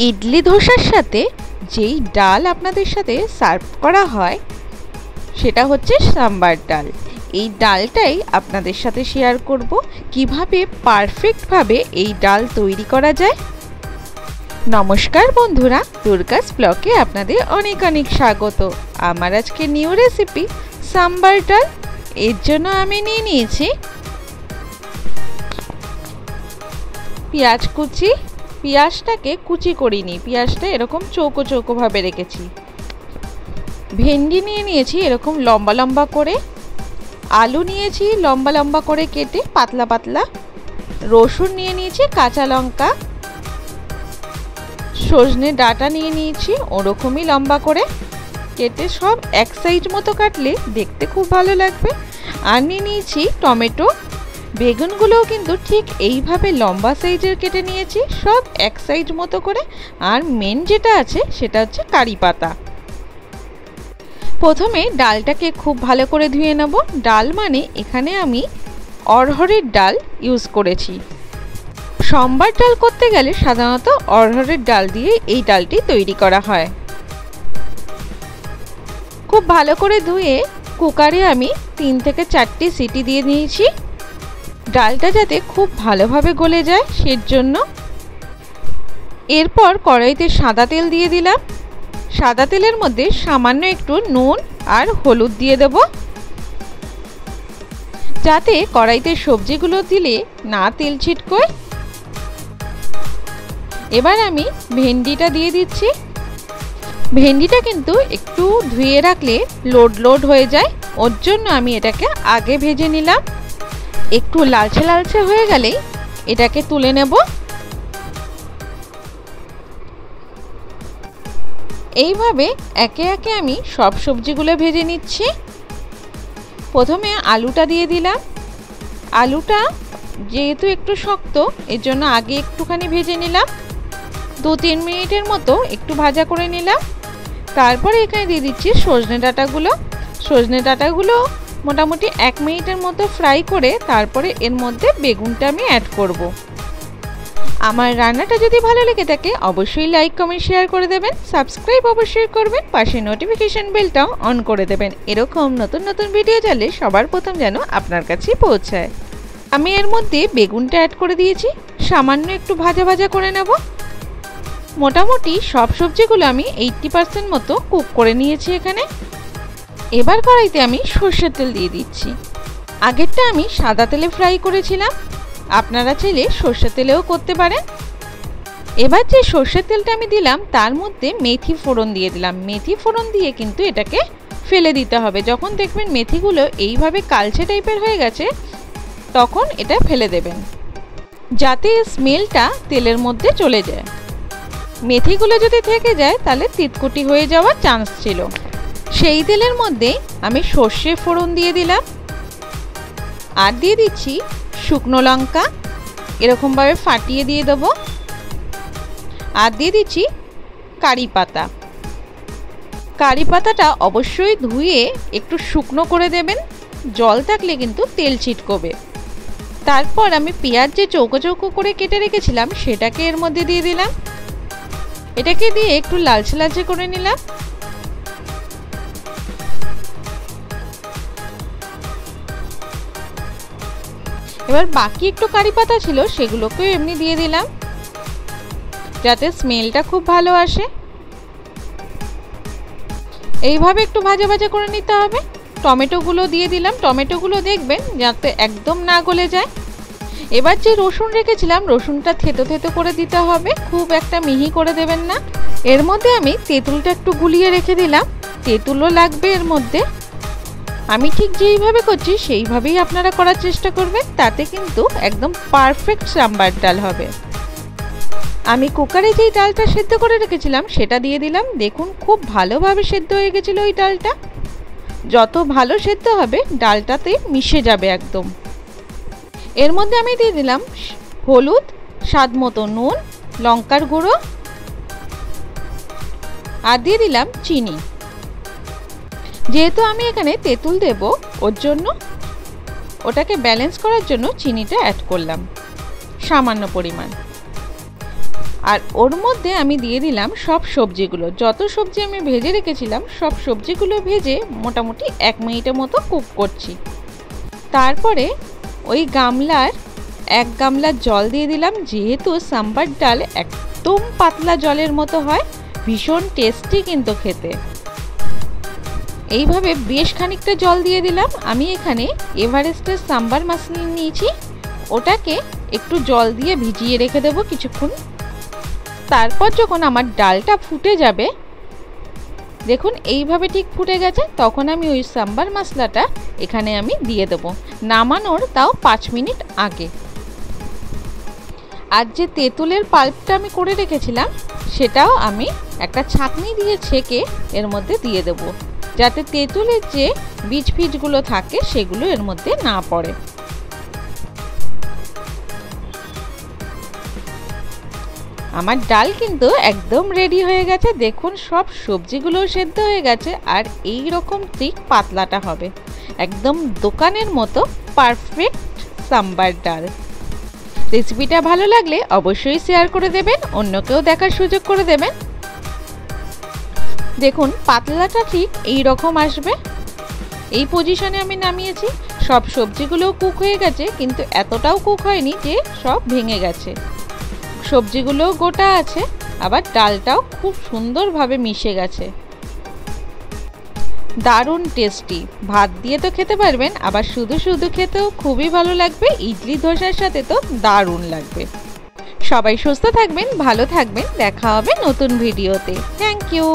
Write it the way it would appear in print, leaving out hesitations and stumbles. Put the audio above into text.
ইডলি ধোসার সাথে যেই ডাল আপনাদের সাথে সার্ভ করা হয় সেটা হচ্ছে সাম্বার ডাল। এই ডালটাই আপনাদের সাথে শেয়ার করব কিভাবে পারফেক্টভাবে এই ডাল তৈরি করা যায়। নমস্কার বন্ধুরা, দুর্গাস ব্লগে আপনাদের অনেক অনেক স্বাগত। আমার আজকে নিউ রেসিপি সাম্বার ডাল। এর জন্য আমি নিয়ে নিয়েছি পেঁয়াজ কুচি। পেঁয়াজটাকে কুচি করিনি, পেঁয়াজটা এরকম চৌকো চৌকো ভাবে রেখেছি। ভেন্ডি নিয়ে নিয়েছি এরকম লম্বা লম্বা করে। আলু নিয়েছি লম্বা লম্বা করে কেটে পাতলা পাতলা। রসুন নিয়ে নিয়েছি, কাঁচা লঙ্কা, সজনে ডাঁটা নিয়ে নিয়েছি ওরকমই লম্বা করে কেটে, সব এক সাইজ মতো কাটলে দেখতে খুব ভালো লাগবে। আর নিয়ে নিয়েছি টমেটো। বেগুনগুলোও কিন্তু ঠিক এইভাবে লম্বা সাইজের কেটে নিয়েছি, সব এক সাইজ মতো করে। আর মেন যেটা আছে সেটা হচ্ছে কারি পাতা। প্রথমে ডালটাকে খুব ভালো করে ধুয়ে নেব। ডাল মানে এখানে আমি অড়হরের ডাল ইউজ করেছি। সাম্বার ডাল করতে গেলে সাধারণত অড়হরের ডাল দিয়ে এই ডালটি তৈরি করা হয়। খুব ভালো করে ধুয়ে কুকারে আমি 3 থেকে 4টি সিটি দিয়ে নিয়েছি, ডালটা যাতে খুব ভালোভাবে গলে যায় সেজন্য। এরপর কড়াইতে সাদা তেল দিয়ে দিলাম। সাদা তেলের মধ্যে সামান্য একটু নুন আর হলুদ দিয়ে দেব, যাতে কড়াইতে সবজিগুলো দিলে না তেল ছিটকোয়। এবার আমি ভেন্ডিটা দিয়ে দিচ্ছি। ভেন্ডিটা কিন্তু একটু ধুয়ে রাখলে লোড হয়ে যায়, ওর জন্য আমি এটাকে আগে ভেজে নিলাম। একটু লালচে লালচে হয়ে গেলেই এটাকে তুলে নেব। এইভাবে একে একে আমি সব সবজিগুলো ভেজে নিচ্ছি। প্রথমে আলুটা দিয়ে দিলাম। আলুটা যেহেতু একটু শক্ত এর জন্য আগে একটুখানি ভেজে নিলাম, 2-3 মিনিটের মতো একটু ভাজা করে নিলাম। তারপরে এখানে দিয়ে দিচ্ছি সজনে ডাঁটাগুলো। সজনে ডাঁটাগুলো মোটামুটি 1 মিনিটের মতো ফ্রাই করে তারপরে এর মধ্যে বেগুনটা আমি অ্যাড করব। আমার রান্নাটা যদি ভালো লেগে থাকে অবশ্যই লাইক কমেন্ট শেয়ার করে দেবেন, সাবস্ক্রাইব অবশ্যই করবেন, পাশে নোটিফিকেশন বেলটাও অন করে দেবেন। এরকম নতুন নতুন ভিডিও চাইলে সবার প্রথম যেন আপনার কাছে পৌঁছায়। আমি এর মধ্যে বেগুনটা অ্যাড করে দিয়েছি, সামান্য একটু ভাজা ভাজা করে নেব। মোটামুটি সব সবজিগুলো আমি 80% মতো কুক করে নিয়েছি এখানে। এবার কড়াইতে আমি সর্ষের তেল দিয়ে দিচ্ছি। আগেরটা আমি সাদা তেলে ফ্রাই করেছিলাম, আপনারা চাইলে সর্ষের তেলেও করতে পারেন। এবার যে সর্ষের তেলটা আমি দিলাম তার মধ্যে মেথি ফোড়ন দিয়ে দিলাম। মেথি ফোড়ন দিয়ে কিন্তু এটাকে ফেলে দিতে হবে। যখন দেখবেন মেথিগুলো এইভাবে কালচে টাইপের হয়ে গেছে তখন এটা ফেলে দেবেন, যাতে স্মেলটা তেলের মধ্যে চলে যায়। মেথিগুলো যদি থেকে যায় তাহলে তিতকুটি হয়ে যাওয়ার চান্স ছিল। সেই তেলের মধ্যে আমি সর্ষে ফোড়ন দিয়ে দিলাম, আর দিয়ে দিচ্ছি শুকনো লঙ্কা, এরকমভাবে ফাটিয়ে দিয়ে দেবো। আর দিয়ে দিচ্ছি কারি পাতা। কারি পাতাটা অবশ্যই ধুয়ে একটু শুকনো করে দেবেন, জল থাকলে কিন্তু তেল ছিটকবে। তারপর আমি পেঁয়াজ যে চৌকো চৌকো করে কেটে রেখেছিলাম সেটাকে এর মধ্যে দিয়ে দিলাম। এটাকে দিয়ে একটু লালচে লালচে করে নিলাম। এবার বাকি একটু কারি পাতা ছিল সেগুলোকেও এমনি দিয়ে দিলাম, যাতে স্মেলটা খুব ভালো আসে। এইভাবে একটু ভাজা ভাজা করে নিতে হবে। টমেটোগুলো দিয়ে দিলাম। টমেটোগুলো দেখবেন যাতে একদম না গলে যায়। এবার যে রসুন রেখেছিলাম রসুনটা থেতো থেতো করে দিতে হবে, খুব একটা মিহি করে দেবেন না। এর মধ্যে আমি তেঁতুলটা একটু গুলিয়ে রেখে দিলাম, তেঁতুলও লাগবে এর মধ্যে। আমি ঠিক যেইভাবে করছি সেইভাবেই আপনারা করার চেষ্টা করবেন, তাতে কিন্তু একদম পারফেক্ট সাম্বার ডাল হবে। আমি কুকারে যেই ডালটা সেদ্ধ করে রেখেছিলাম সেটা দিয়ে দিলাম। দেখুন খুব ভালোভাবে সেদ্ধ হয়ে গেছিলো ওই ডালটা। যত ভালো সেদ্ধ হবে ডালটাতে মিশে যাবে একদম। এর মধ্যে আমি দিয়ে দিলাম হলুদ, স্বাদ মতো নুন, লঙ্কার গুঁড়ো, আর দিয়ে দিলাম চিনি। যেহেতু আমি এখানে তেঁতুল দেব ওর জন্য ওটাকে ব্যালেন্স করার জন্য চিনিটা অ্যাড করলাম সামান্য পরিমাণ। আর ওর মধ্যে আমি দিয়ে দিলাম সব সবজিগুলো, যত সবজি আমি ভেজে রেখেছিলাম সব সবজিগুলো ভেজে মোটামুটি 1 মিনিটের মতো কুক করছি। তারপরে ওই গামলার 1 গামলা জল দিয়ে দিলাম, যেহেতু সাম্বার ডাল একদম পাতলা জলের মতো হয়, ভীষণ টেস্টি কিন্তু খেতে। এইভাবে বেশ খানিকটা জল দিয়ে দিলাম। আমি এখানে এভারেস্টের সাম্বার মশলা নিয়েছি, ওটাকে একটু জল দিয়ে ভিজিয়ে রেখে দেবো কিছুক্ষণ। তারপর যখন আমার ডালটা ফুটে যাবে, দেখুন এইভাবে ঠিক ফুটে গেছে, তখন আমি ওই সাম্বার মশলাটা এখানে আমি দিয়ে দেবো, নামানোর তাও 5 মিনিট আগে। আর যে তেঁতুলের পাল্পটা আমি করে রেখেছিলাম সেটাও আমি একটা ছাঁকনি দিয়ে ছেঁকে এর মধ্যে দিয়ে দেবো, যাতে তেঁতুলের যে বীজ ফিজগুলো থাকে সেগুলো এর মধ্যে না পড়ে। আমার ডাল কিন্তু একদম রেডি হয়ে গেছে। দেখুন সব সবজিগুলোও সেদ্ধ হয়ে গেছে, আর এই রকম ঠিক পাতলাটা হবে, একদম দোকানের মতো পারফেক্ট সাম্বার ডাল। রেসিপিটা ভালো লাগলে অবশ্যই শেয়ার করে দেবেন, অন্যকেও দেখার সুযোগ করে দেবেন। দেখুন পাতলাটা ঠিক এই রকম আসবে, এই পজিশনে আমি নামিয়েছি। সব সবজিগুলোও কুক হয়ে গেছে, কিন্তু এতটাও কুক হয়নি যে সব ভেঙে গেছে, সবজিগুলোও গোটা আছে, আবার ডালটাও খুব সুন্দরভাবে মিশে গেছে। দারুণ টেস্টি, ভাত দিয়ে তো খেতে পারবেন, আবার শুধু শুধু খেতেও খুবই ভালো লাগবে, ইডলি ধোসার সাথে তো দারুণ লাগবে। সবাই সুস্থ থাকবেন, ভালো থাকবেন, দেখা হবে নতুন ভিডিওতে। Thank you.